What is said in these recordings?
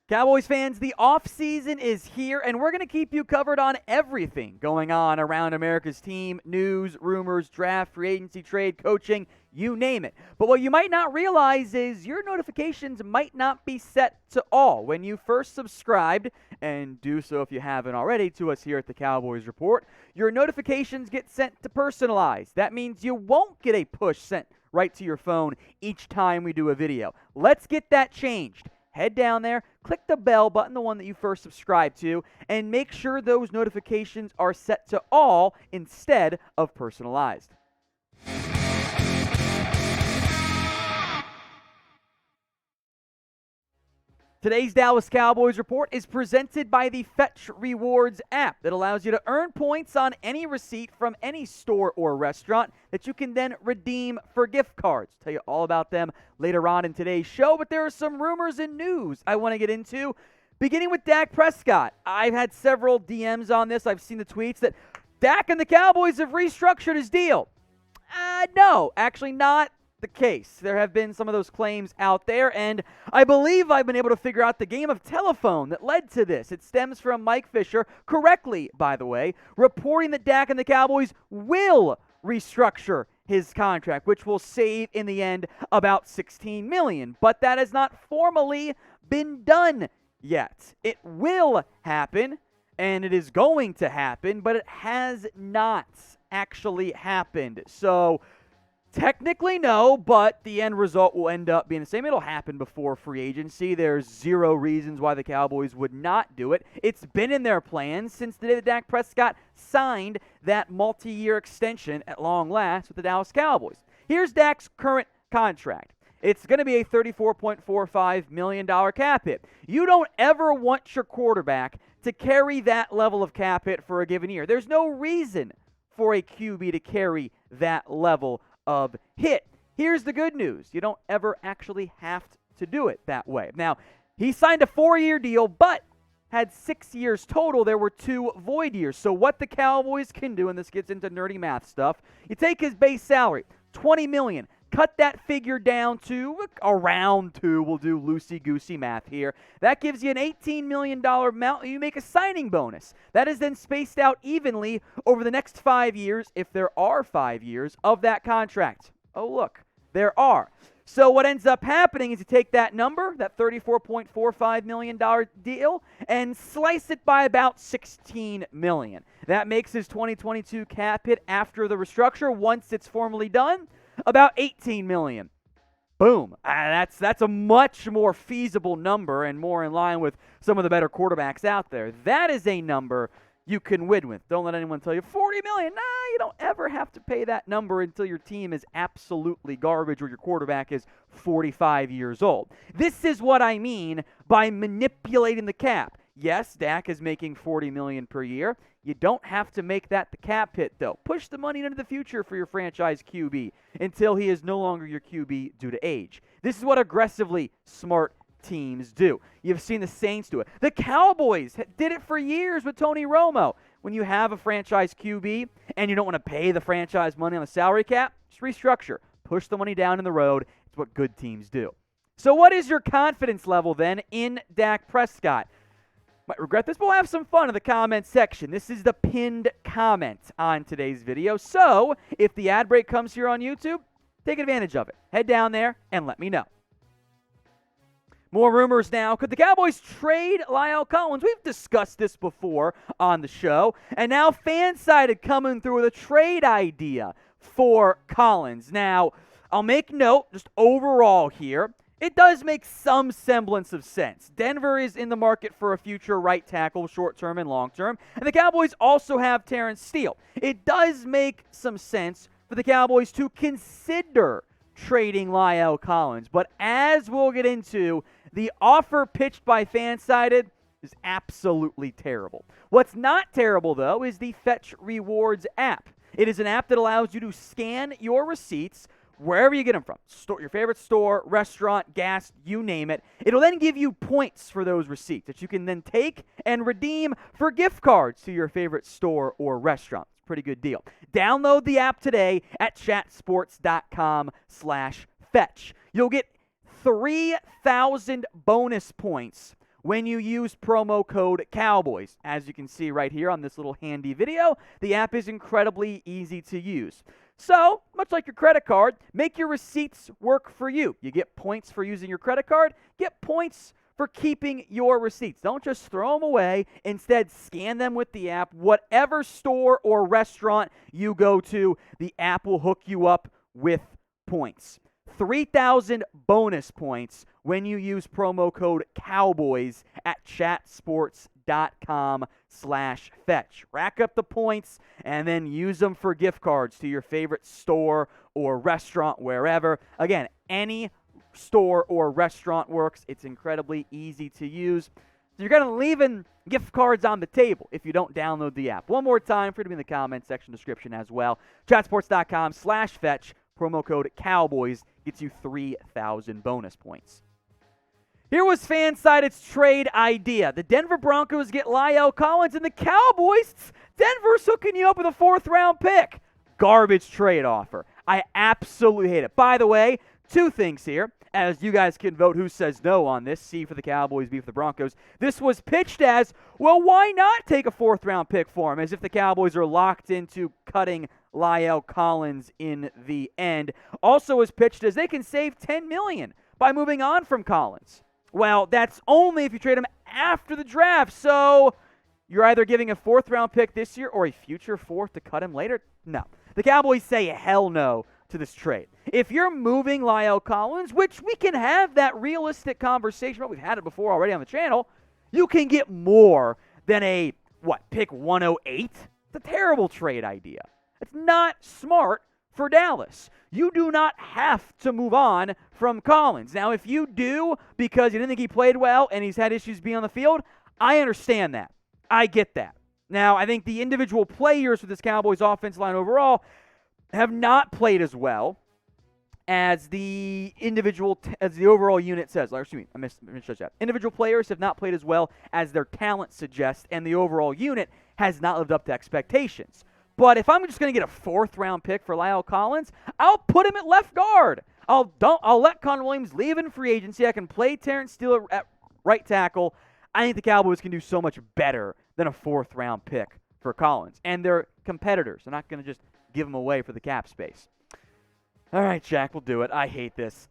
Cowboys fans, the offseason is here, and we're going to keep you covered on everything going on around America's team, news, rumors, draft, free agency, trade, coaching, you name it. But what you might not realize is your notifications might not be set to all. When you first subscribed, and do so if you haven't already, to us here at the Cowboys Report, your notifications get sent to personalized. That means you won't get a push sent right to your phone each time we do a video. Let's get that changed. Head down there, click the bell button, the one that you first subscribed to, and make sure those notifications are set to all instead of personalized. Today's Dallas Cowboys Report is presented by the Fetch Rewards app that allows you to earn points on any receipt from any store or restaurant that you can then redeem for gift cards. Tell you all about them later on in today's show, but there are some rumors and news I want to get into, beginning with Dak Prescott. I've had several DMs on this. I've seen the tweets that Dak and the Cowboys have restructured his deal. No, actually not the case. There have been some of those claims out there, and I believe I've been able to figure out the game of telephone that led to this. It stems from Mike Fisher, correctly, by the way, reporting that Dak and the Cowboys will restructure his contract, which will save, in the end, about $16 million. But that has not formally been done yet. It will happen, and it is going to happen, but it has not actually happened. So technically, no, but the end result will end up being the same. It'll happen before free agency. There's zero reasons why the Cowboys would not do it. It's been in their plans since the day that Dak Prescott signed that multi-year extension at long last with the Dallas Cowboys. Here's Dak's current contract. It's going to be a $34.45 million cap hit. You don't ever want your quarterback to carry that level of cap hit for a given year. There's no reason for a QB to carry that level of hit. Here's the good news. You don't ever actually have to do it that way. Now, he signed a 4-year deal, but had 6 years total. There were 2 void years. So what the Cowboys can do, and this gets into nerdy math stuff, you take his base salary, $20 million, cut that figure down to around 2. We'll do loosey-goosey math here. That gives you an $18 million amount. You make a signing bonus. That is then spaced out evenly over the next 5 years, if there are 5 years, of that contract. Oh, look, there are. So what ends up happening is you take that number, that $34.45 million deal, and slice it by about $16 million. That makes his 2022 cap hit after the restructure, once it's formally done, about $18 million. Boom. That's a much more feasible number and more in line with some of the better quarterbacks out there. That is a number you can win with. Don't let anyone tell you $40 million. Nah, you don't ever have to pay that number until your team is absolutely garbage or your quarterback is 45 years old. This is what I mean by manipulating the cap. Yes, Dak is making $40 million per year. You don't have to make that the cap hit, though. Push the money into the future for your franchise QB until he is no longer your QB due to age. This is what aggressively smart teams do. You've seen the Saints do it. The Cowboys did it for years with Tony Romo. When you have a franchise QB and you don't want to pay the franchise money on the salary cap, just restructure. Push the money down in the road. It's what good teams do. So what is your confidence level then in Dak Prescott? Might regret this, but we'll have some fun in the comment section. This is the pinned comment on today's video. So if the ad break comes here on YouTube, take advantage of it. Head down there and let me know. More rumors now. Could the Cowboys trade La'el Collins? We've discussed this before on the show. And now FanSided coming through with a trade idea for Collins. Now, I'll make note just overall here. It does make some semblance of sense. Denver is in the market for a future right tackle, short-term and long-term. And the Cowboys also have Terrence Steele. It does make some sense for the Cowboys to consider trading La'el Collins. But as we'll get into, the offer pitched by FanSided is absolutely terrible. What's not terrible, though, is the Fetch Rewards app. It is an app that allows you to scan your receipts wherever you get them from, your favorite store, restaurant, gas, you name it. It'll then give you points for those receipts that you can then take and redeem for gift cards to your favorite store or restaurant. It's a pretty good deal. Download the app today at chatsports.com/fetch. You'll get 3,000 bonus points when you use promo code Cowboys. As you can see right here on this little handy video, the app is incredibly easy to use. So, much like your credit card, make your receipts work for you. You get points for using your credit card, get points for keeping your receipts. Don't just throw them away. Instead, scan them with the app. Whatever store or restaurant you go to, the app will hook you up with points. 3,000 bonus points when you use promo code Cowboys at chatsports.com/fetch. Rack up the points and then use them for gift cards to your favorite store or restaurant, wherever. Again, any store or restaurant works. It's incredibly easy to use. So you're going to leaving gift cards on the table if you don't download the app. One more time, for it to be in the comment section description as well. Chatsports.com/fetch. Promo code Cowboys gets you 3,000 bonus points. Here was FANSIDED'S trade idea. The Denver Broncos get La'el Collins, and the Cowboys, Denver's hooking you up with a 4th-round pick. Garbage trade offer. I absolutely hate it. By the way, 2 things here, as you guys can vote who says no on this. C for the Cowboys, B for the Broncos. This was pitched as, well, why not take a 4th-round pick for him, as if the Cowboys are locked into cutting La'el Collins in the end. Also was pitched as they can save $10 million by moving on from Collins. Well, that's only if you trade him after the draft, so you're either giving a 4th-round pick this year or a future 4th to cut him later? No. The Cowboys say hell no to this trade. If you're moving La'el Collins, which we can have that realistic conversation, but we've had it before already on the channel, you can get more than a, pick 108? It's a terrible trade idea. It's not smart for Dallas. You do not have to move on from Collins. Now, if you do because you didn't think he played well and he's had issues being on the field, I understand that. I get that. Now, I think the individual players for this Cowboys offensive line overall have not played as well as the overall unit says. Excuse me, I misjudged that. Individual players have not played as well as their talent suggests, and the overall unit has not lived up to expectations. But if I'm just going to get a 4th-round pick for La'el Collins, I'll put him at left guard. I'll let Connor Williams leave in free agency. I can play Terrence Steele at right tackle. I think the Cowboys can do so much better than a 4th-round pick for Collins. And they're competitors. They're not going to just give him away for the cap space. All right, Jack, we'll do it. I hate this.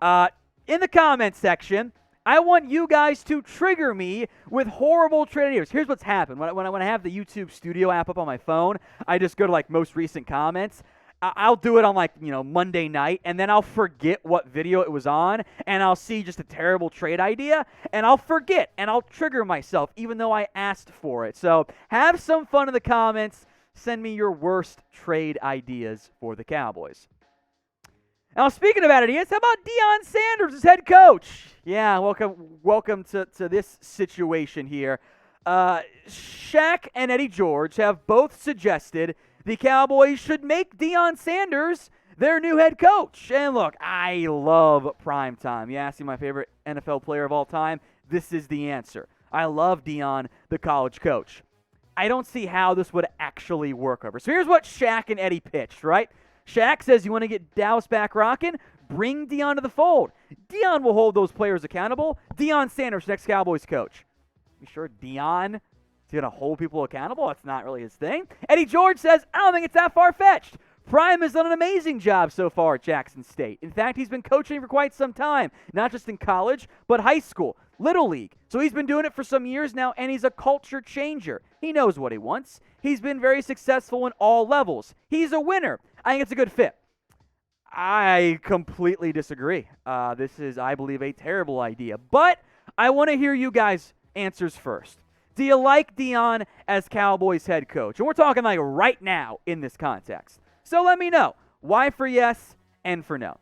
In the comments section, I want you guys to trigger me with horrible trade ideas. Here's what's happened. When I have the YouTube Studio app up on my phone, I just go to most recent comments. I'll do it on Monday night, and then I'll forget what video it was on, and I'll see just a terrible trade idea, and I'll forget, and I'll trigger myself even though I asked for it. So have some fun in the comments. Send me your worst trade ideas for the Cowboys. Now, speaking of ideas, how about Deion Sanders as head coach? Yeah, welcome to this situation here. Shaq and Eddie George have both suggested the Cowboys should make Deion Sanders their new head coach. And look, I love primetime. You ask me my favorite NFL player of all time, this is the answer. I love Deion, the college coach. I don't see how this would actually work over. So here's what Shaq and Eddie pitched, right? Shaq says, you want to get Dallas back rocking? Bring Deion to the fold. Deion will hold those players accountable. Deion Sanders, next Cowboys coach. You sure Deion is going to hold people accountable? That's not really his thing. Eddie George says, I don't think it's that far-fetched. Prime has done an amazing job so far at Jackson State. In fact, he's been coaching for quite some time, not just in college, but high school, Little League. So he's been doing it for some years now, and he's a culture changer. He knows what he wants. He's been very successful in all levels. He's a winner. I think it's a good fit. I completely disagree. This is, I believe, a terrible idea. But I want to hear you guys' answers first. Do you like Deion as Cowboys head coach? And we're talking right now in this context. So let me know. Why for yes and for no?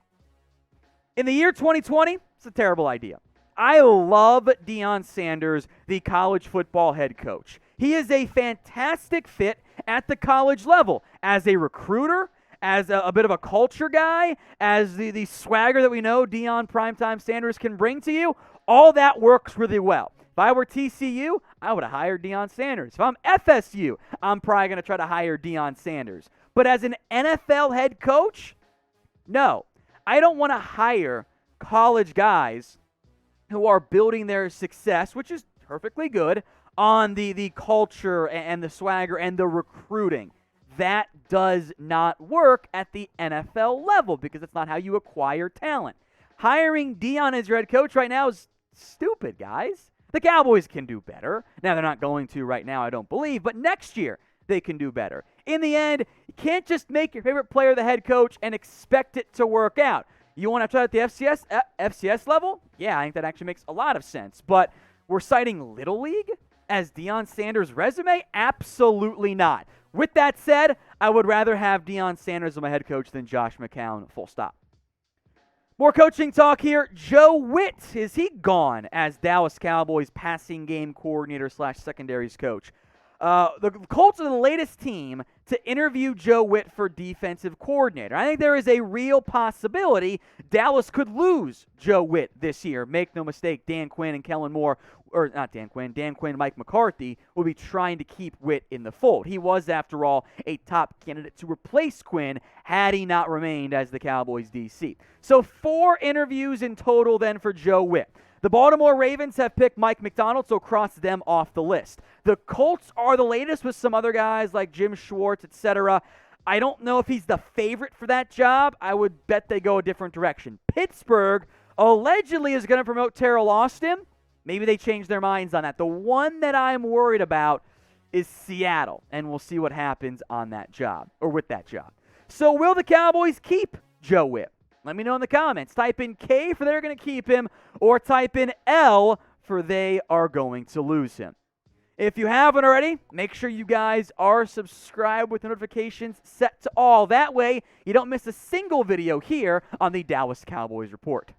In the year 2020, it's a terrible idea. I love Deion Sanders, the college football head coach. He is a fantastic fit at the college level as a recruiter, as a bit of a culture guy, as the swagger that we know Deion Primetime Sanders can bring to you. All that works really well. If I were TCU, I would have hired Deion Sanders. If I'm FSU, I'm probably going to try to hire Deion Sanders. But as an NFL head coach, no. I don't want to hire college guys who are building their success, which is perfectly good on the culture and the swagger and the recruiting. That does not work at the NFL level because it's not how you acquire talent. Hiring Deion as your head coach right now is stupid, guys. The Cowboys can do better. Now, they're not going to right now, I don't believe, but next year they can do better. In the end, you can't just make your favorite player the head coach and expect it to work out. You want to try at the FCS level? Yeah, I think that actually makes a lot of sense. But we're citing Little League as Deion Sanders' resume? Absolutely not. With that said, I would rather have Deion Sanders as my head coach than Josh McCown, full stop. More coaching talk here. Joe Whitt, is he gone as Dallas Cowboys passing game coordinator / secondaries coach? The Colts are the latest team to interview Joe Whitt for defensive coordinator. I think there is a real possibility Dallas could lose Joe Whitt this year. Make no mistake, Dan Quinn and Kellen Moore, or not Dan Quinn and Mike McCarthy will be trying to keep Whitt in the fold. He was, after all, a top candidate to replace Quinn had he not remained as the Cowboys DC. So 4 interviews in total then for Joe Whitt. The Baltimore Ravens have picked Mike McDonald, so cross them off the list. The Colts are the latest with some other guys like Jim Schwartz, etc. I don't know if he's the favorite for that job. I would bet they go a different direction. Pittsburgh allegedly is going to promote Terrell Austin. Maybe they change their minds on that. The one that I'm worried about is Seattle, and we'll see what happens on that job, or with that job. So will the Cowboys keep Joe Whitt? Let me know in the comments. Type in K for they're going to keep him, or type in L for they are going to lose him. If you haven't already, make sure you guys are subscribed with notifications set to all. That way, you don't miss a single video here on the Dallas Cowboys Report.